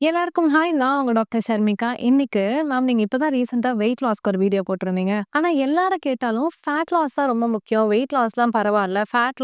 எல்லாருக்கும் ஹாய். நான் உங்க டாக்டர் ஷர்மிகா. இன்னைக்கு மேம் நீங்க இப்பதான் ரீசென்ட்டா வெயிட் லாஸ்க்கு ஒரு வீடியோ போட்டிருந்தீங்க. ஆனா எல்லாரும் கேட்டாலும் ஃபேட் லாஸ் தான் ரொம்ப முக்கியம். வெயிட் லாஸ்லாம் பரவால்ல. ஃபேட்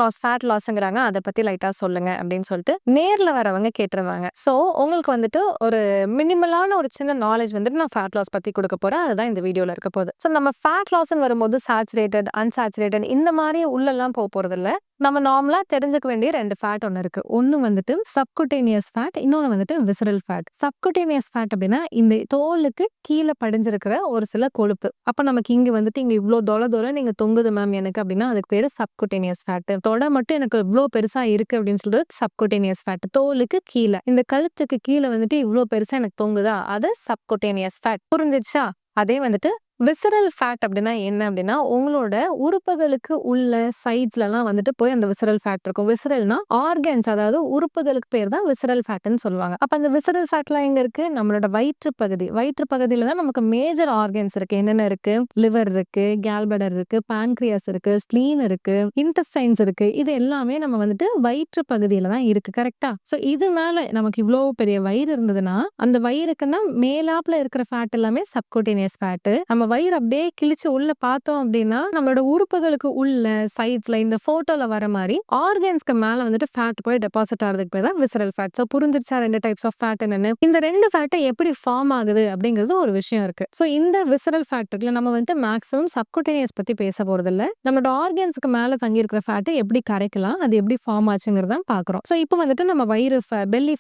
லாஸ்ங்கிறாங்க. அத பத்தி லைட்டா சொல்லுங்க அப்படின்னு சொல்லிட்டு நேர்ல வரவங்க கேட்டிருந்தாங்க. ஸோ உங்களுக்கு வந்துட்டு ஒரு மினிமலான ஒரு சின்ன நாலேட்ஜ் வந்துட்டு நான் ஃபேட் லாஸ் பத்தி குடுக்க போறேன். அதுதான் இந்த வீடியோல இருக்க போகுது. ஸோ நம்ம ஃபேட் லாஸ்ன்னு வரும்போது சேச்சுரேட்டட், அன்சாச்சுரேட்டட் இந்த மாரி உள்ளலாம் போறதில்ல. நம்ம நார்மலா தெரிஞ்சுக்க வேண்டிய 2 ஃபேட் ஒண்ணு இருக்கு. ஒண்ணு வந்துட்டு சப்குட்டேனியஸ் ஃபேட், இன்னொன்னு வந்துட்டு விசரல் ஃபேட். சப்குட்டேனியஸ் ஃபேட் அப்படின்னா, இந்த தோலுக்கு கீழ படிஞ்சிருக்கிற ஒரு சில கொழுப்பு. அப்ப நமக்கு இங்க வந்துட்டு இங்க இவ்ளோ தொளன்னு இங்க தொங்குது மேம் எனக்கு அப்படின்னா, அதுக்கு பேரு சப்குட்டேனியஸ் ஃபேட். தொட மட்டும் எனக்கு இவ்ளோ பெருசா இருக்கு அப்படின்னு சொல்றது சப்குட்டேனியஸ் ஃபேட். தோலுக்கு கீழ, இந்த கழுத்துக்கு கீழ வந்துட்டு இவ்ளோ பெருசா எனக்கு தொங்குதா, அது சப்குட்டேனியஸ் ஃபேட். புரிஞ்சிருச்சா? அதே வந்துட்டு விசரல் ஃபேட் அப்படின்னா என்ன அப்படின்னா, உங்களோட உறுப்புகளுக்கு உள்ள சைட்ஸ்லலாம் வந்துட்டு போய் அந்த விசரல் ஃபேட் இருக்கும். விசரல்னா ஆர்கன்ஸ், அதாவது உறுப்புகளுக்கு பேர் தான் விசரல் ஃபேட்ன்னு சொல்லுவாங்க. அப்ப அந்த விசரல் ஃபேட்லாம் எங்க இருக்கு? நம்மளோட வயிற்று பகுதி. வயிற்று பகுதியில தான் நமக்கு மேஜர் ஆர்கன்ஸ் இருக்கு. என்னென்ன இருக்கு? லிவர் இருக்கு, கேல் பிளாடர் இருக்கு, பான்கிரியாஸ் இருக்கு, ஸ்ப்ளீன் இருக்கு, இன்டெஸ்டைன்ஸ் இருக்கு. இது எல்லாமே நம்ம வந்துட்டு வயிற்று பகுதியில தான் இருக்கு. கரெக்ட்டா? சோ இது மேல நமக்கு இவ்ளோ பெரிய வயிறு இருந்ததுன்னா, அந்த வயிறுக்குன்னா மேலாப்ல இருக்கிற ஃபேட் எல்லாமே சப்குட்டேனியஸ் ஃபேட். நம்ம வயிறு அப்படியே கிழிச்சு உள்ள பார்த்தோம் அப்படின்னா, நம்மளோட உறுப்புகளுக்கு உள்ள சைட்ஸ்ல இந்த ஃபோட்டோல வர மாரி ஆர்கன்ஸ்க்கு மேல வந்துட்டு ஃபேட் போய் டெபாசிட் ஆறதுக்கு பேர் தான் விசரல் ஃபேட். சோ புரிஞ்சிருச்சா 2 டைப்ஸ் ஆஃப் ஃபேட் என்னன்னு? இந்த 2 ஃபேட் எப்படி ஃபார்ம் ஆகுது அப்படிங்கிறது ஒரு விஷயம் இருக்கு. சோ இந்த விசரல் ஃபேட் இருக்குல்ல, நம்ம வந்துட்டு மேக்ஸிமம் சப்குட்டேனியஸ் பத்தி பேச போறதில்ல. நம்மளோட ஆர்கன்ஸ்க்கு மேல தங்கி இருக்கிற ஃபேட் எப்படி கரைக்கலாம், அது எப்படி ஃபார்ம் ஆச்சுங்கிறத பார்க்குறோம். சோ இப்போ வந்துட்டு நம்ம வயிறு பெல்லி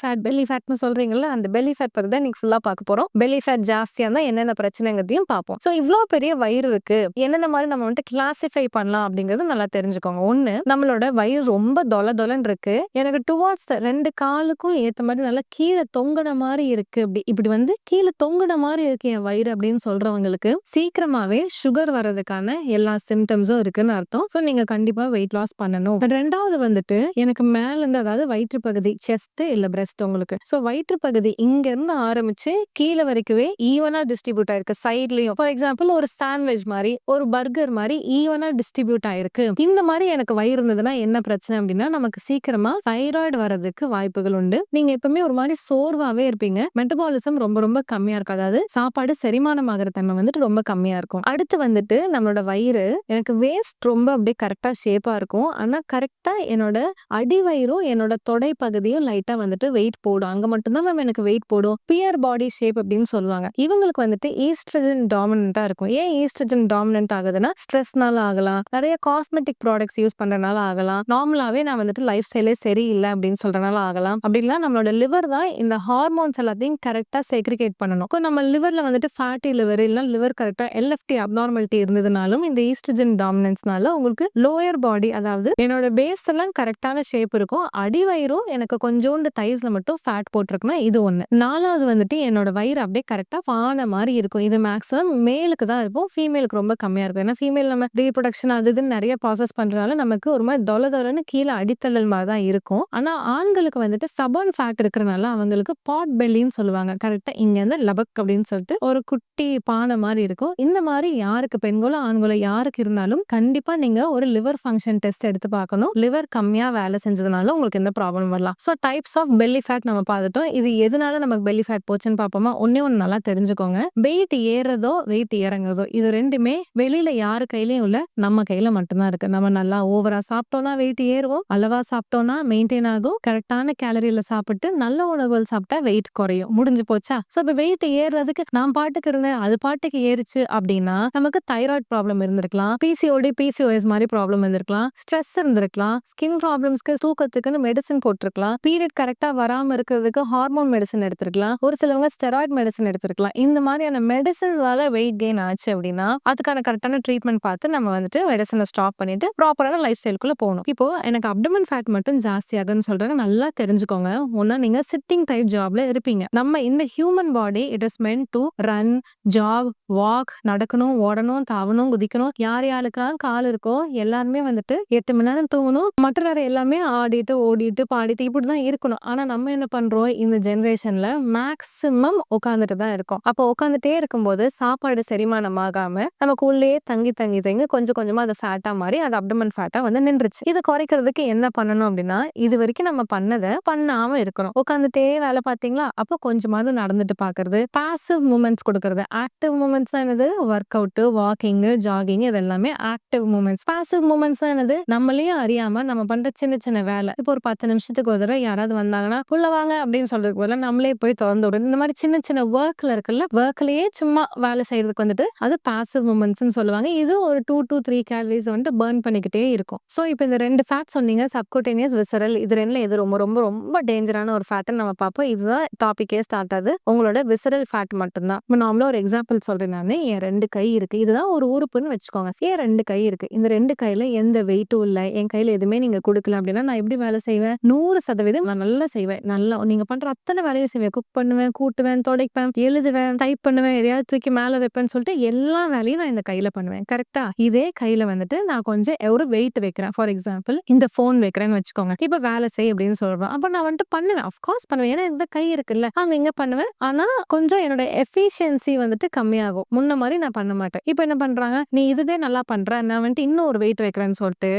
ஃபேட்னு சொல்றீங்கல்ல, அந்த பெல்லி ஃபேட் பத்தி தான் இன்னைக்கு ஃபுல்லா பார்க்க போறோம். பெல்லி ஃபேட் ஜாஸ்தியா இருந்தா என்னென்ன பிரச்சனைங்கிறதையும் பார்ப்போம். சோ இவ்ளோ பெரிய வயிறு இருக்கு. என்னென்ன மாரி நம்ம வந்துட்டு கிளாசிஃபை பண்ணலாம் அப்படிங்கிறது நல்லா தெரிஞ்சுக்கோங்க. 1, நம்மளோட வயிறு ரொம்ப தொலன்னு இருக்கு. எனக்கு டுவார்ட்ஸ் 2 காலுக்கும் ஏத்த மாரி நல்லா கீழ தொங்குன மாரி இருக்கு. இப்படி வந்து கீழ தொங்குன மாரி இருக்கு என் வயிறு அப்படின்னு சொல்றவங்களுக்கு சீக்கிரமாவே சுகர் வர்றதுக்கான எல்லா சிம்ப்டம்ஸும் இருக்குன்னு அர்த்தம். சோ நீங்க கண்டிப்பா வெயிட் லாஸ் பண்ணணும். 2வது வந்துட்டு எனக்கு மேல இருந்து, அதாவது வயிற்று பகுதி, செஸ்ட் இல்ல பிரஸ்ட் உங்களுக்கு. சோ வயிற்று பகுதி இங்க இருந்து ஆரம்பிச்சு கீழ வரைக்குமே ஈவனா டிஸ்ட்ரிபியூட் ஆயிருக்கு. சைட்லயும் ஃபார் எக்ஸாம்பிள் ஒரு சாண்ட்விச் மாரி, ஒரு பர்கர் மாரி ஈவனா டிஸ்ட்ரிபியூட் ஆயிருக்கு. இந்த மாரி எனக்கு வயிறு இருந்ததுன்னா என்ன பிரச்சனை அப்படின்னா, நமக்கு சீக்கிரமா தைராய்டு வரதுக்கு வாய்ப்புகள் உண்டு. நீங்க எப்பவுமே ஒரு மாரி சோர்வாவே இருப்பீங்க. மெட்டபாலிசம் ரொம்ப ரொம்ப கம்மியா இருக்கும். அதாவது சாப்பாடு செரிமானம் ஆகுற தன்மை வந்துட்டு ரொம்ப கம்மியா இருக்கும். அடுத்து வந்துட்டு நம்மளோட வயிறு, எனக்கு வேஸ்ட் ரொம்ப அப்படியே கரெக்ட்டா ஷேப்பா இருக்கும். ஆனா கரெக்ட்டா என்னோட அடிவயிறும், என்னோட தொடை பகுதியும் லைட்டா வந்துட்டு வெயிட் போடும். அங்க மட்டும் தான் மேம் எனக்கு வெயிட் போடும். பியர் பாடி ஷேப் அப்படின்னு சொல்லுவாங்க. இவங்களுக்கு வந்துட்டு ஈஸ்ட்ரோஜன் டாமினன்ட்டா இருக்கும். ஏன் ஈஸ்ட்ரோஜன் டாமினன்ட் ஆகுதுன்னா, ஸ்ட்ரெஸ்னால ஆகலாம். நிறைய காஸ்மெட்டிக் ப்ராடக்ட்ஸ் யூஸ் பண்றனால ஆகலாம். நார்மலாவே நான் வந்துட்டு லைஃப் ஸ்டைலே சரியில்ல அப்படின்னு சொல்றனால ஆகலாம். அப்படி இல்ல நம்மளோட லிவர் தான் இந்த ஹார்மோன்ஸ் எல்லாத்தையும் கரெக்ட்டா செக்ரிகேட் பண்ணணும். நம்ம லிவர்ல வந்துட்டு ஃபேட்டி லிவர் இல்ல லிவர் கரெக்ட்டா எல்எஃப்டி அப்நார்மாலிட்டி இருந்ததுனாலும் இந்த ஈஸ்ட்ரோஜன் டாமினன்ஸ்னால உங்களுக்கு லோயர் பாடி, அதாவது என்னோட பேஸ் எல்லாம் கரெக்ட்டான ஷேப் இருக்கும். அடிவயிறும் எனக்கு கொஞ்சோண்டு தைஸ்ல மட்டும் ஃபேட் போட்டிருக்குன்னா இது ஒண்ணு. 4வது வந்துட்டு என்னோட வயிறு அப்படியே கரெக்ட்டா பானை மாரி இருக்கும். இது மேக்ஸிமம் மேலுக்கு தான் இருக்கும். ஃபீமேலுக்கு ரொம்ப கம்மியா இருக்கும். ஏன்னா ஃபீமேல் நம்ம ரீப்ரொடக்ஷன் அது இதுன்னு நிறைய ப்ராசஸ் பண்றதுனால நமக்கு ஒரு மாதிரி தொலன்னு கீழ அடித்தள்ளல் மாதிரி தான் இருக்கும். ஆனா ஆண்களுக்கு வந்துட்டு ஸ்டபர்ன் ஃபேட் இருக்கிறனால அவங்களுக்கு பாட் பெல்லின்னு சொல்லுவாங்க. கரெக்ட்டா இங்க இருந்து லபக் அப்படின்னு சொல்லிட்டு ஒரு குட்டி பானை மாதிரி இருக்கும். இந்த மாதிரி யாருக்கு, பெண்களோ ஆண்களோ யாருக்கு இருந்தாலும் கண்டிப்பா நீங்க ஒரு லிவர் ஃபங்க்ஷன் டெஸ்ட் எடுத்து பார்க்கணும். லிவர் கம்மியா வேலை செஞ்சதுனால உங்களுக்கு எந்த ப்ராப்ளம் வரலாம். So types of belly fat நம்ம பார்த்துட்டோம். இது எதனால நமக்கு பெல்லி ஃபேட் போச்சுன்னு பார்ப்போமா? ஒண்ணே ஒண்ணு நல்லா தெரிஞ்சுக்கோங்க. வெயிட் ஏறதோ வெயிட் இறங்குறதோ இது 2மே வெளியில யாரு கையிலயும் இல்ல, நம்ம கையில மட்டும்தான் இருக்கு. நம்ம நல்லா ஓவரா சாப்பிட்டோம்னா வெயிட் ஏறுவோம், அளவா சாப்பிட்டோம்னா மெயின்டைன் ஆகும். கரெக்டான கேலரியில சாப்பிட்டு நல்ல உணவுகள் சாப்பிட்டா வெயிட் குறையும். முடிஞ்சு போச்சா? சோ இப்ப வெயிட் ஏறுறதுக்கு நான் பாட்டுக்கு இருந்தேன், அது பாட்டுக்கு ஏறுச்சு அப்படின்னா நமக்கு தைராய்டு ப்ராப்ளம் இருந்திருக்கலாம், பிசிஓடி பிசிஓஎஸ் மாதிரி ப்ராப்ளம் இருந்திருக்கலாம், ஸ்ட்ரெஸ் இருந்திருக்கலாம், ஸ்கின் ப்ராப்ளம்ஸ்க்கு தூக்கத்துக்குன்னு மெடிசன் போட்டிருக்கலாம், பீரியட் கரெக்டா வராம இருக்கிறதுக்கு ஹார்மோன் மெடிசன் எடுத்திருக்கலாம், ஒரு சிலவங்க ஸ்டெராய்டு மெடிசன் எடுத்திருக்கலாம். இந்த மாதிரியான மெடிசன்ஸால வெயிட் கெயின் ஆச்சு அப்படின்னா அதுக்கான கரெக்டான ட்ரீட்மெண்ட் பார்த்து நம்ம வந்துட்டு மெடிசனை ஸ்டாப் பண்ணிட்டு ப்ராப்பரான லைஃப் ஸ்டைலுக்குள்ள போகணும். இப்போ எனக்கு அப்டமன் ஃபேட் மட்டும் ஜாஸ்தி ஆகுன்னு சொல்றாங்க, நல்லா தெரிஞ்சுக்கோங்க. ஒன்னா நீங்க சிட்டிங் டைப் ஜாப்ல இருப்பீங்க. நம்ம இந்த human body it is meant to run, jog, walk, நடக்கணும், ஓடணும், தாவணும், குதிக்கணும். யார் யாருக்கெல்லாம் கால் இருக்கோ எல்லாருமே வந்துட்டு 8 மணி நேரம் தூங்கணும். மற்ற நேரம் எல்லாமே ஆடிட்டு ஓடிட்டு பாடிட்டு இப்படிதான் இருக்கணும். ஆனா நம்ம என்ன பண்றோம், இந்த ஜெனரேஷன்ல மேக்சிமம் உட்காந்துட்டு தான் இருக்கோம். அப்போ உட்காந்துட்டே இருக்கும்போது சாப்பாடு செரிமானம் ஆகாம நமக்குள்ளேயே தங்கி தங்கி தங்கி கொஞ்சம் கொஞ்சமா அது ஃபேட்டா மாறி அது அப்டமன் ஃபேட்டா வந்து நின்றுச்சு. இது குறைக்கிறதுக்கு என்ன பண்ணணும் அப்படின்னா, இது வரைக்கும் நம்ம பண்ணத பண்ணாம இருக்கணும். உட்காந்துட்டே வேலை பார்த்தீங்களா? அப்போ கொஞ்சமாவது நடந்துட்டு பார்க்கறது, பாசிவ் மூவ்மெண்ட்ஸ் கொடுக்கறது. ஆக்டிவ் மூவ்மெண்ட்ஸ்னா என்னது? ஒர்க் அவுட், வாக்கிங், ஜாகிங் இது எல்லாமே ஆக்டிவ் மூவ்மெண்ட்ஸ். பாசிவ் மூவ்மெண்ட்ஸ்னா என்னது? நம்மளையும் அறியாம நம்ம பண்ற சின்ன சின்ன வேலை. இப்போ ஒரு 10 நிமிஷத்துக்கு ஒரு தடவை யாராவது வந்தாங்கன்னா, "உள்ள வாங்க" அப்படின்னு சொல்றதுக்கு பதிலா நம்மளே போய் தொறந்து விடுறது. இந்த மாதிரி சின்ன சின்ன வொர்க்ல இருக்குல்ல, வொர்க்லயே சும்மா வேலை செய்யறதுக்கு வந்துட்டு அது பாசிவ் மூவ்மெண்ட்ஸ்ன்னு சொல்லுவாங்க. இது ஒரு 2 to 3 கேலரீஸ் வந்துட்டு பர்ன் பண்ணிக்கிட்டே இருக்கும். ஸோ இப்போ இந்த 2 ஃபேட் சொன்னீங்க. சப்குட்டேனியஸ், விசரல் இது 2ல எது ரொம்ப ரொம்ப ரொம்ப டேஞ்சரான ஒரு ஃபேட்ன்னு நம்ம பார்ப்போம். இதுதான் டாபிக்கே ஸ்டார்ட் ஆகுது. உங்களோட விசரல் ஃபேட் மட்டும் தான். இப்போ நார்மலா ஒரு எக்ஸாம்பிள் சொல்றேன் நானு. என் 2 கை இருக்கு. இதுதான் ஒரு உறுப்புன்னு வச்சுக்கோங்க. என் 2 கை இருக்கு. இந்த 2 கையில எந்த வெயிட்டும் இல்ல. என் கையில எதுவுமே நீங்க குடுக்கல அப்படின்னா, நான் எப்படி வேலை செய்வேன்? 100% நான் நல்லா செய்வேன். நல்லா நீங்க பண்ற அத்தனை வேலையும் செய்வேன். குக் பண்ணுவேன், கூட்டுவேன், துடைப்பேன், எழுதுவேன், டைப் பண்ணுவேன், எதையாவது தூக்கி மேல வைப்பேன்னு சொல்லிட்டு எல்லா வேலையும் நான் இந்த கையில பண்ணுவேன். கரெக்ட்டா? இதே கையில வந்துட்டு நான் கொஞ்சம் ஒரு வெயிட் வைக்கிறேன். ஃபார் எக்ஸாம்பிள் இந்த ஃபோன் வைக்கிறேன்னு வச்சுக்கோங்க. இப்ப வேலை செய் அப்படின்னு சொல்றேன். அப்ப நான் வந்துட்டு பண்ணுவேன். ஆஃப் கோர்ஸ் பண்ணுவேன். ஏன்னா இந்த கை இருக்குல்ல. அங்க இங்க பண்ணுவேன். ஆனா கொஞ்சம் என்னோட எஃபிஷியன்சி வந்துட்டு கம்மியாகும். முன்ன மாரி நான் பண்ண மாட்டேன். இப்ப என்ன பண்றாங்க? நீ இதுவே நல்லா பண்ற. நான் வந்துட்டு இன்னும் ஒரு வெயிட் வைக்கிறேன்னு சொல்லிட்டு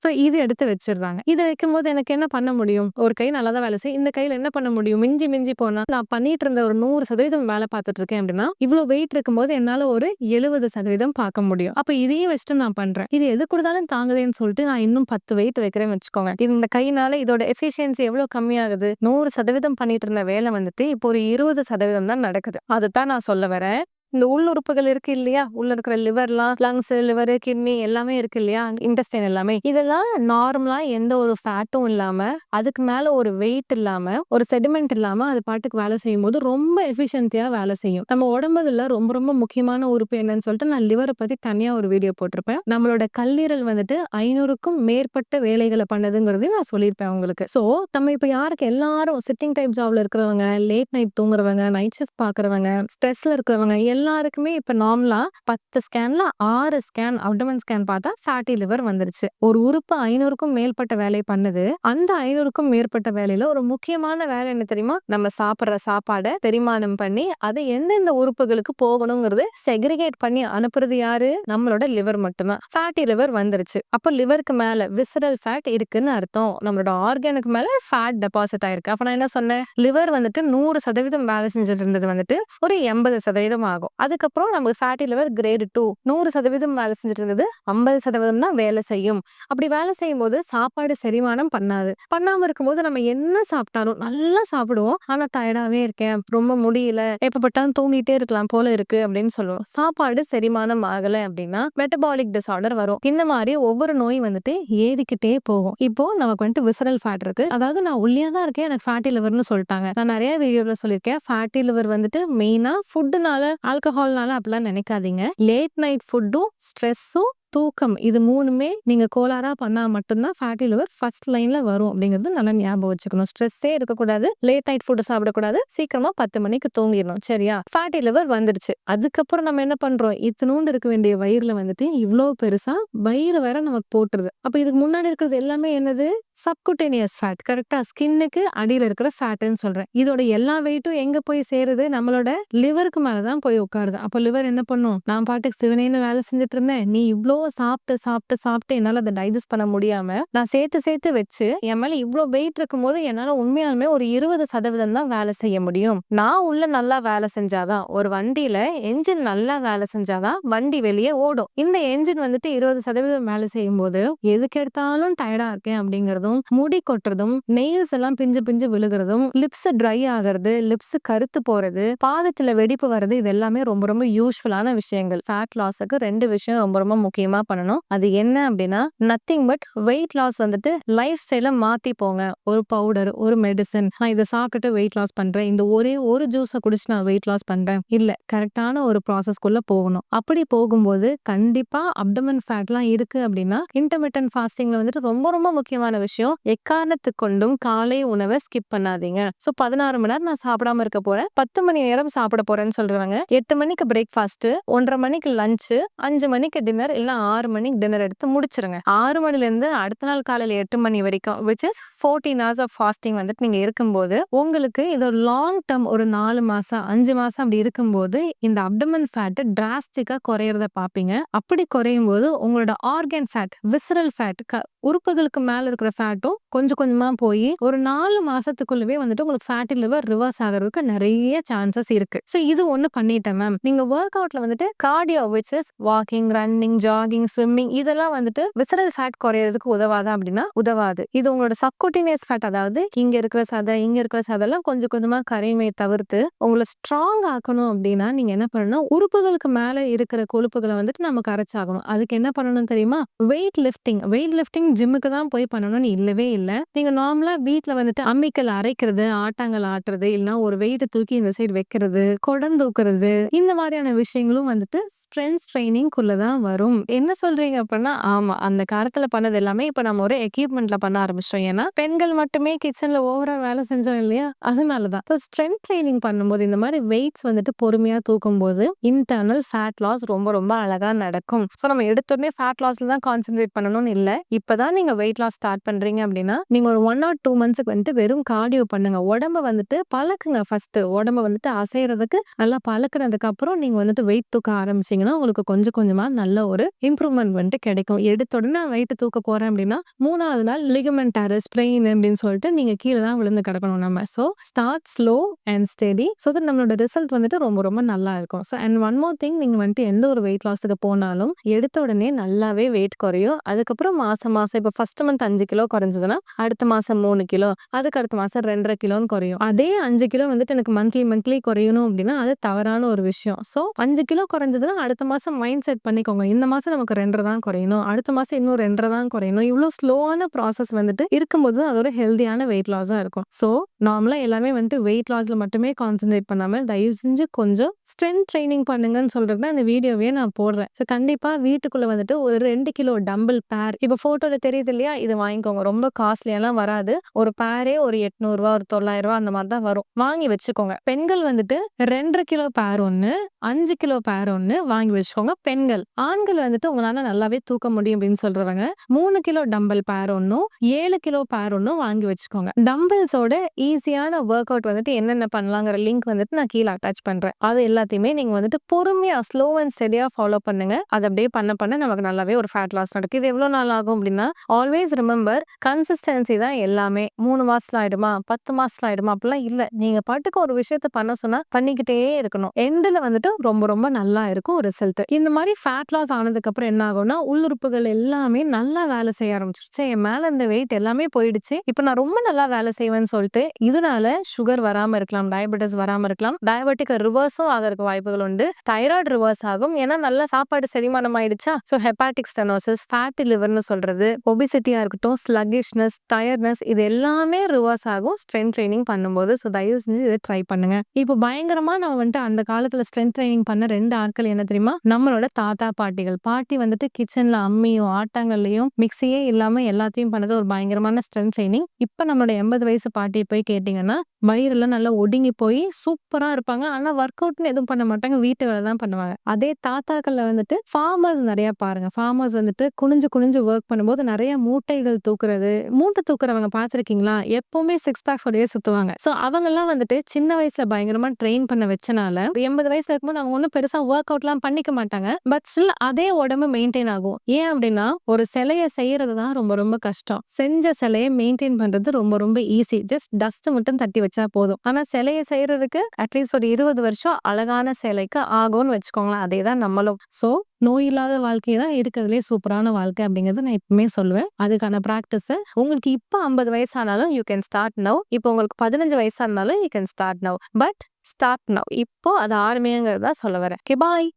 ஸோ இது எடுத்து வச்சுடுறாங்க. இத வைக்கும்போது எனக்கு என்ன பண்ண முடியும்? ஒரு கை நல்லா தான் வேலை செய்யும். இந்த கையில என்ன பண்ண முடியும்? மிஞ்சி மிஞ்சி போனா நான் பண்ணிட்டு இருந்த ஒரு 100% வேலை பார்த்துட்டு இருக்கேன் அப்படின்னா, இவ்ளோ வெயிட் இருக்கும்போது என்னால ஒரு 70% பார்க்க முடியும். அப்ப இதையும் வச்சுட்டு நான் பண்றேன். இது எது குடுத்தாலும் தாங்குதேன்னு சொல்லிட்டு நான் இன்னும் 10 வெயிட் வைக்கிறேன்னு வச்சுக்கோங்க. இந்த கையினால இதோட எஃபிஷியன்சி எவ்வளோ கம்மியாகுது? 100% பண்ணிட்டு இருந்த வேலை வந்துட்டு இப்போ ஒரு 20% தான் நடக்குது. அதத்தான் நான் சொல்ல வரேன். இந்த உள்ளுறுப்புகள் இருக்கு இல்லையா? உள்ள இருக்கிற லிவர்லாம், லங்ஸ், லிவர், கிட்னி எல்லாமே இருக்கு இல்லையா? இன்டெஸ்டைன் எல்லாமே. இதெல்லாம் நார்மலா எந்த ஒரு ஃபேட்டும் இல்லாம, அதுக்கு மேல ஒரு வெயிட் இல்லாம, ஒரு செடிமெண்ட் இல்லாம அது பாட்டுக்கு வேலை செய்யும்போது ரொம்ப எஃபிஷியன்ட்டா வேலை செய்யும். நம்ம உடம்புல ரொம்ப ரொம்ப முக்கியமான உறுப்பு என்னன்னு சொல்லிட்டு நான் லிவர பத்தி தனியா ஒரு வீடியோ போட்டிருப்பேன். நம்மளோட கல்லீரல் வந்துட்டு 500க்கும் மேற்பட்ட வேலைகள பண்ணுதுங்கிறதையும் நான் சொல்லியிருப்பேன் உங்களுக்கு. ஸோ நம்ம இப்ப யாருக்கு எல்லாரும் சிட்டிங் டைப் ஜாப்ல இருக்கிறவங்க, லேட் நைட் தூங்குறவங்க, நைட் ஷிஃப்ட் பார்க்குறவங்க, ஸ்ட்ரெஸ்ல இருக்கிறவங்க எல்லாருக்குமே இப்ப நார்மலா 10 ஸ்கேன்ல 6 ஸ்கேன் அப்டமன் ஸ்கேன் பார்த்தா ஃபேட்டி லிவர் வந்துருச்சு. ஒரு உறுப்பு 500க்கும் மேற்பட்ட வேலை பண்ணுது. அந்த 500க்கும் மேற்பட்ட வேலையில ஒரு முக்கியமான வேலை என்ன தெரியுமா? நம்ம சாப்பிடுற சாப்பாட செரிமானம் பண்ணி அது எந்தெந்த உறுப்புகளுக்கு போகணுங்கிறது செக்ரிகேட் பண்ணி அனுப்புறது யாரு? நம்மளோட லிவர் மட்டும்தான். ஃபேட்டி லிவர் வந்துருச்சு. அப்ப லிவருக்கு மேல விசரல் ஃபேட் இருக்குன்னு அர்த்தம். நம்மளோட ஆர்கானுக்கு மேல ஃபேட் டெபாசிட் ஆயிருக்கு. அப்ப நான் என்ன சொன்னேன்? லிவர் வந்துட்டு 100% வேலை செஞ்சுட்டு இருந்தது வந்துட்டு ஒரு 80% ஆகும். அதுக்கப்புறம் நமக்கு ஃபேட்டி லிவர் கிரேட் 2 100% வேலை செஞ்சுட்டு இருந்தது 50% தான் வேலை செய்யும். அப்படி வேலை செய்யும்போது சாப்பாடு செரிமானம் பண்ணாது. பண்ணாம இருக்கும்போது நம்ம என்ன சாப்பிட்டாலும் நல்லா சாப்பிடுவோம். ஆனா டயர்டாவே இருக்கேன், ரொம்ப முடியல, எப்ப பட்டாலும் தூங்கிட்டே இருக்கலாம் போல இருக்கு அப்படின்னு சொல்லுவோம். சாப்பாடு செரிமானம் ஆகல அப்படின்னா மெட்டபாலிக் டிசார்டர் வரும். இந்த மாதிரி ஒவ்வொரு நோய் வந்துட்டு ஏறிக்கிட்டே போகும். இப்போ நமக்கு வந்துட்டு விசரல் ஃபேட் இருக்கு. அதாவது நான் ஒல்லியா தான் இருக்கேன், எனக்கு ஃபேட்டி லிவர்னு சொல்லிட்டாங்க. நான் நிறைய வீடியோல சொல்லியிருக்கேன். ஃபேட்டி லிவர் வந்துட்டு மெயினா ஃபுட்டுனால ஆல்கஹால்னால அப்படிலாம் நினைக்காதீங்க. லேட் நைட் ஃபுட்டும், ஸ்ட்ரெஸ்ஸும், தூக்கம் இது 3மே நீங்க கோளாறா பண்ணா மட்டும்தான் ஃபேட்டி லிவர் ஃபர்ஸ்ட் லைன்ல வரும் அப்படிங்கிறது நல்லா ஞாபகம் வச்சுக்கணும். ஸ்ட்ரெஸ்ஸே இருக்கக்கூடாது, லேட் நைட் ஃபுட் சாப்பிடக்கூடாது, சீக்கிரமா 10 மணிக்கு தூங்கிடணும். சரியா? ஃபேட்டி லிவர் வந்துருச்சு. அதுக்கப்புறம் நம்ம என்ன பண்றோம்? இத்தினூண்டு இருக்க வேண்டிய வயிறுல வந்துட்டு இவ்ளோ பெருசா வயிறு வேற நமக்கு போட்டுருது. அப்ப இதுக்கு முன்னாடி இருக்கிறது எல்லாமே என்னது? சப்குட்டேனியஸ் ஃபேட். கரெக்ட்டா? ஸ்கின்னுக்கு அடியில இருக்கிற ஃபேட்ன்னு சொல்றேன். இதோட எல்லா வெயிட்டும் எங்க போய் சேருது? நம்மளோட லிவருக்கு மேல தான் போய் உட்காருது. அப்ப லிவர் என்ன பண்ணும்? நான் பாட்டுக்கு சிவனேன்னு வேலை செஞ்சுட்டு இருந்தேன். நீ இவ்ளோ சாப்பிட்டு சாப்பிட்டு சாப்பிட்டு என்னால அத டைஜஸ்ட் பண்ண முடியாம நான் சேர்த்து சேர்த்து வச்சு என் மேல இவ்ளோ வெயிட் இருக்கும்போது என்னால உண்மையாலுமே ஒரு 20% தான் வேலை செய்ய முடியும். நான் உள்ள நல்லா வேலை செஞ்சாதான் ஒரு வண்டியில என்ஜின் நல்லா வேலை செஞ்சாதான் வண்டி வெளியே ஓடும். இந்த என்ஜின் வந்துட்டு 20% வேலை செய்யும் போது எதுக்கு எடுத்தாலும் டயர்டா இருக்கேன் அப்படிங்கறதும், முடி கொட்டுறதும், நெயில்ஸ் எல்லாம் பிஞ்சு பிஞ்சு விழுகிறதும், லிப்ஸ் ட்ரை ஆகிறது, லிப்ஸ் கருத்து போறது, பாதத்துல வெடிப்பு வருது, இது எல்லாமே ரொம்ப ரொம்ப யூஸ்ஃபுல்லான விஷயங்கள். ஃபேட் லாஸுக்கு 2 விஷயம் ரொம்ப ரொம்ப முக்கியமா பண்ணணும். அது என்ன அப்படின்னா நத்திங் பட் வெயிட் லாஸ் வந்துட்டு லைஃப் ஸ்டைல மாத்தி போங்க. ஒரு பவுடர், ஒரு மெடிசன், நான் இதை சாப்பிட்டுட்டு வெயிட் லாஸ் பண்றேன், இந்த ஒரே ஒரு ஜூஸை குடிச்சு நான் வெயிட் லாஸ் பண்றேன், இல்ல கரெக்டான ஒரு ப்ராசஸ்க்குள்ள போகணும். அப்படி போகும்போது கண்டிப்பா அப்டமன் ஃபேட்லாம் இருக்கு அப்படின்னா இன்டர்மிட்டன்ட் ஃபாஸ்டிங்ல வந்துட்டு ரொம்ப ரொம்ப முக்கியமான விஷயம், எக்காரணத்துக்கு கொண்டும் காலை உணவை ஸ்கிப் பண்ணாதீங்க. ஸோ 16 மணி நேரம் நான் சாப்பிடாம இருக்க போறேன், 10 மணி நேரம் சாப்பிட போறேன்னு சொல்றாங்க. 8 மணிக்கு பிரேக்ஃபாஸ்ட், 1:30 மணிக்கு லஞ்ச், 5 மணிக்கு டின்னர், இல்ல 6 மணிக்கு டின்னர் எடுத்து முடிச்சிருங்க. 6 மணிலேருந்து அடுத்த நாள் காலையில 8 மணி வரைக்கும் which is 14 hours of fasting வந்துட்டு நீங்க இருக்கும்போது, உங்களுக்கு இது ஒரு லாங் டெர்ம் ஒரு 4 மாசம், 5 மாசம் அப்படி இருக்கும்போது, இந்த அப்டமன் ஃபேட் டிராஸ்டிக்கா குறையறத பார்ப்பீங்க. அப்படி குறையும்போது உங்களோட ஆர்கன் ஃபேட், விசரல் ஃபேட் உறுப்புகளுக்கு மேல இருக்கிற ஃபேட்டும் கொஞ்சம் கொஞ்சமா போய் ஒரு 4 மாசத்துக்குள்ளவே வந்துட்டு உங்களுக்கு ஃபேட்டி லிவர் ரிவர்ஸ் ஆகுறதுக்கு நிறைய சான்சஸ் இருக்கு. ஸோ இது ஒண்ணு பண்ணிட்டேன் மேம். நீங்க ஒர்க் அவுட்ல வந்துட்டு cardio which is walking, running, jogging, swimming இதெல்லாம் வந்துட்டு விசரல் ஃபேட் குறையறதுக்கு உதவாதா அப்படின்னா உதவாது. இது உங்களோட சப்குட்டினியஸ் ஃபேட், அதாவது இங்க இருக்கிற சதை, இங்க இருக்கிற சதைலாம் கொஞ்சம் கொஞ்சமா கரைமையை தவிர்த்து உங்களை ஸ்ட்ராங் ஆக்கணும் அப்படின்னா நீங்க என்ன பண்ணணும், உறுப்புகளுக்கு மேல இருக்கிற கொழுப்புகளை வந்துட்டு நம்ம கரைச்சாகணும். அதுக்கு என்ன பண்ணணும் தெரியுமா? வெயிட் லிஃப்டிங் ஜிம்முக்கு தான் போய் பண்ணணும்னு இல்லவே இல்லை. நீங்க நார்மலா வீட்டுல வந்துட்டு அம்மிக்கல் அரைக்கிறது, ஆட்டாங்கல் ஆட்டுறது, இல்லைன்னா ஒரு வெயிட்டை தூக்கி இந்த சைடு வைக்கிறது, குடம் தூக்குறது, இந்த மாதிரியான விஷயங்களும் வந்துட்டு ஸ்ட்ரென்த் ட்ரைனிங்குள்ளதான் வரும். என்ன சொல்றீங்க அப்படின்னா, ஆமா அந்த காலத்துல பண்ணது எல்லாமே இப்ப நம்ம ஒரு எக்யூப்மெண்ட்ல பண்ண ஆரம்பிச்சிட்டோம். ஏன்னா பெண்கள் மட்டுமே கிச்சன்ல ஓவரா வேலை செஞ்சோம் இல்லையா, அதனாலதான். இப்போ ஸ்ட்ரென்த் ட்ரைனிங் பண்ணும்போது இந்த மாதிரி வெயிட்ஸ் வந்துட்டு பொறுமையா தூக்கும் போது இன்டர்னல் ஃபேட் லாஸ் ரொம்ப ரொம்ப அழகா நடக்கும். ஸோ நம்ம எடுத்தோடனே ஃபேட் லாஸ்ல தான் கான்சென்ட்ரேட் பண்ணணும்னு இல்லை. இப்பதான் நீங்க வெயிட் லாஸ் ஸ்டார்ட் பண்றீங்க அப்படின்னா நீங்க ஒரு 1 or 2 மந்த்ஸ்க்கு வந்துட்டு வெறும் கார்டியோ பண்ணுங்க. உடம்ப வந்துட்டு பழக்குங்க. ஃபர்ஸ்ட் உடம்ப வந்துட்டு அசைறதுக்கு நல்லா பழக்குனதுக்கு அப்புறம் நீங்க வந்துட்டு வெயிட் தூக்க ஆரம்பிச்சீங்கன்னா உங்களுக்கு கொஞ்சம் கொஞ்சமா நல்ல ஒரு இம்ப்ரூவ்மெண்ட் வந்துட்டு கிடைக்கும். எடுத்த உடனே வெயிட் தூக்க போறேன் அப்படின்னா 3வது நாள் லிகமெண்ட் டேர், ஸ்ப்ரெயின் அப்படின்னு சொல்லிட்டு நீங்க கீழே தான் விழுந்து கிடக்கணும் நம்ம. So start slow and steady so that நம்மளோட ரிசல்ட் வந்துட்டு ரொம்ப ரொம்ப நல்லா இருக்கும். So and one more thing, நீங்க வந்துட்டு எந்த ஒரு வெயிட் லாஸுக்கு போனாலும் எடுத்த உடனே நல்லாவே வெயிட் குறையும். அதுக்கப்புறம் மாசம் மாசம் இப்போ ஃபர்ஸ்ட் மந்த் 5 கிலோ குறைஞ்சதுன்னா அடுத்த மாசம் 3 கிலோ, அதுக்கு அடுத்த மாசம் 2.5 கிலோன்னு குறையும். அதே 5 கிலோ வந்துட்டு எனக்கு மந்த்லி குறையணும் அப்படின்னா அது தவறான ஒரு விஷயம். ஸோ 5 கிலோ குறைஞ்சதுன்னா அடுத்த மாசம் மைண்ட் செட் பண்ணிக்கோங்க, இந்த மாசம் நமக்கு 2.5 தான் குறையணும், அடுத்த மாசம் இன்னும் 2.5 தான் குறையணும். இவ்வளோ ஸ்லோவான ப்ராசஸ் வந்துட்டு இருக்கும்போது அது ஒரு ஹெல்தியான வெயிட் லாஸா இருக்கும். ஸோ நார்மலா எல்லாமே வந்துட்டு வெயிட் லாஸ்ல மட்டுமே கான்சென்ட்ரேட் பண்ணாம தயவு செஞ்சு கொஞ்சம் ஸ்ட்ரென்த் ட்ரைனிங் பண்ணுங்கன்னு சொல்றது தான் இந்த வீடியோவே நான் போடுறேன். ஸோ கண்டிப்பா வீட்டுக்குள்ள வந்துட்டு ஒரு 2 கிலோ டம்பிள் பேர், இப்போ போட்டோல தெரியுது இல்லையா, இது வாங்கிக்கோங்க. ரொம்ப காஸ்ட்லியெல்லாம் வராது. ஒரு பேரே ஒரு 800 ரூபா, ஒரு 900 ரூபா அந்த மாதிரி தான் வரும். வாங்கி வச்சுக்கோங்க. பெண்கள் வந்துட்டு 2.5 கிலோ பேர் ஒண்ணு, 5 கிலோ பேர் ஒண்ணு வாங்கி வச்சுக்கோங்க பெண்கள். ஆண்கள் வந்துட்டு உங்களால நல்லாவே தூக்க முடியும் அப்படின்னு சொல்றவங்க 3 கிலோ டம்பிள் பேர் ஒன்னும், 7 கிலோ பேர் ஒன்னும் வாங்கி வச்சுக்கோங்க. டம்பிள்ஸோட ஈஸியான ஒர்க் அவுட் வந்துட்டு என்னென்ன பண்ணலாங்கிற லிங்க் வந்துட்டு நான் கீழே அட்டாச் பண்றேன். அது எல்லாத்தையுமே நீங்க வந்துட்டு பொறுமையா ஸ்லோ அண்ட் ஸ்டெடியா ஃபாலோ பண்ணுங்க. அது அப்படியே பண்ண பண்ண நமக்கு நல்லாவே ஒரு ஃபேட் லாஸ் நடக்கும். இது எவ்வளவு நாள் ஆகும் அப்படின்னா, ஆல்வேஸ் ரிமெம்பர் கன்சிஸ்டன்சி தான் எல்லாமே. 3 மாசத்துல ஆயிடுமா, 10 மாசத்துல ஆயிடுமா அப்படிலாம் இல்ல. நீங்க பாட்டுக்கு ஒரு விஷயத்த பண்ண சொன்னா பண்ணிக்கிட்டே இருக்கணும். எண்டுல வந்துட்டு ரொம்ப ரொம்ப நல்லா இருக்கும் ரிசல்ட். இந்த மாதிரி ஃபேட் லாஸ் ஆனதுக்கு அப்புறம் என்ன ஆகும்னா, உள்ளுறுப்புகள் எல்லாமே நல்லா வேலை செய்ய ஆரம்பிச்சிருச்சு. என் மேல இந்த வெயிட் எல்லாமே போயிடுச்சு, இப்ப நான் ரொம்ப நல்லா வேலை செய்வேன்னு சொல்லிட்டு இதனால சுகர் வராம இருக்கலாம், டயபெட்டிஸ் வராம இருக்கலாம், டயபெட்டிக் ரிவர்ஸும் ஆகிறதுக்கு வாய்ப்புகள் உண்டு, தைராய்டு ரிவர்ஸ் ஆகும். ஏன்னா நல்ல சாப்பாடு செரிமானம் ஆயிடுச்சா. ஸோ ஹெப்பாட்டிக் ஸ்டெனோசிஸ், ஃபேட்டி லிவர்னு சொல்றது, ஒபிசிட்டியா இருக்கட்டும், ஸ்லக்கிஷ்னஸ், டயர்ட்னஸ் இது எல்லாமே ரிவர்ஸ் ஆகும் ஸ்ட்ரென்த் ட்ரைனிங் பண்ணும்போது. ஸோ தயவு செஞ்சு இதை ட்ரை பண்ணுங்க. இப்போ பயங்கரமா நம்ம வந்துட்டு அந்த காலத்துல ஸ்ட்ரென்த் ட்ரைனிங் பண்ண 2 ஆட்கள் என்ன தெரியுமா, நம்மளோட தாத்தா பாட்டிகள். பாட்டி வந்துட்டு கிச்சன்ல அம்மியும் ஆட்டாங்கல்லையும் மிக்சியே இல்லாம எல்லாத்தையும் பண்ணது ஒரு பயங்கரமான ஸ்ட்ரென்த் ட்ரைனிங். இப்ப நம்மளோட 80 வயசு பாட்டியை போய் கேட்டீங்கன்னா வயிறெல்லாம் நல்லா ஒடுங்கி போய் சூப்பரா இருப்பாங்க. ஆனா ஒர்க் அவுட்னு எதுவும் பண்ண மாட்டாங்க, வீட்டு வேலை தான் பண்ணுவாங்க. அதே தாத்தாக்கள்ல வந்துட்டு ஃபார்மர்ஸ் நிறைய பாருங்க. ஃபார்மர்ஸ் வந்துட்டு குனிஞ்சு குனிஞ்சு ஒர்க் பண்ணும்போது நிறைய மூட்டைகள் தூக்குறது, மூட்டை தூக்குறவங்க பார்த்திருக்கீங்களா, எப்பவுமே 6 பேக் ஃபோடையே சுத்துவாங்க. ஸோ அவங்கெல்லாம் வந்துட்டு சின்ன வயசுல பயங்கரமா ட்ரெயின் பண்ண வச்சனால 80 வயசுல இருக்கும்போது அவங்க ஒன்றும் பெருசா ஒர்க் அவுட்லாம் பண்ணிக்க மாட்டாங்க. பட் ஸ்டில் அதே உடம்பு மெயின்டைன் ஆகும். ஏன் அப்படின்னா ஒரு சிலையை செய்யறது தான் ரொம்ப ரொம்ப கஷ்டம். செஞ்ச சிலையை மெயின்டைன் பண்றது ரொம்ப ரொம்ப ஈஸி. ஜஸ்ட் டஸ்ட் மட்டும் தட்டி வச்சா போதும். ஆனா சிலையை செய்யறதுக்கு அட்லீஸ்ட் ஒரு 20 வருஷம் அழகான சிலைக்கு ஆகும்னு வச்சுக்கோங்களேன். அதே தான் நம்மளும். ஸோ நோய் இல்லாத வாழ்க்கை தான் இருக்கிறதுலே சூப்பரான வாழ்க்கை அப்படிங்கறத நான் எப்பவுமே சொல்லுவேன். அதுக்கான பிராக்டிஸ் உங்களுக்கு இப்போ 50 வயசானாலும் யூ கேன் ஸ்டார்ட் நவ். இப்போ உங்களுக்கு 15 வயசா இருந்தாலும் you can start now. But start now. இப்போ அது ஆரம்பிங்கிறதா சொல்ல வரேன். ஓகே, பாய்.